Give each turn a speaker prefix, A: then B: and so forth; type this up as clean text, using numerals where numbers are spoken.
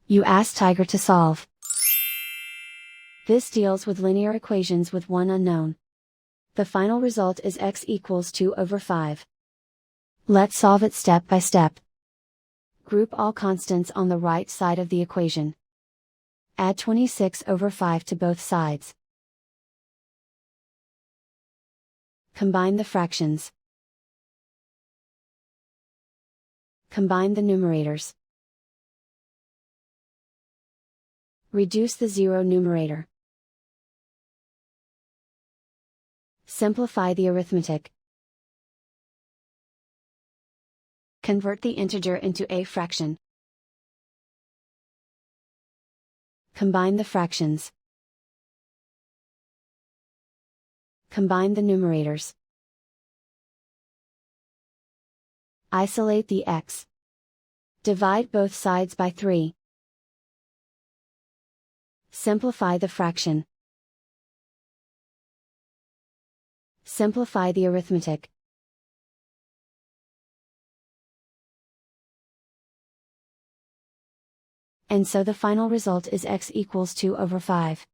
A: You ask Tiger to solve. This deals with linear equations with one unknown. The final result is x equals 2 over 5. Let's solve it step by step. Group all constants on the right side of the equation. Add 26 over 5 to both sides. Combine the fractions. Combine the numerators. Reduce the zero numerator. Simplify the arithmetic. Convert the integer into a fraction. Combine the fractions. Combine the numerators. Isolate the x. Divide both sides by 3. Simplify the fraction. Simplify the arithmetic. And so the final result is x equals 2 over 5.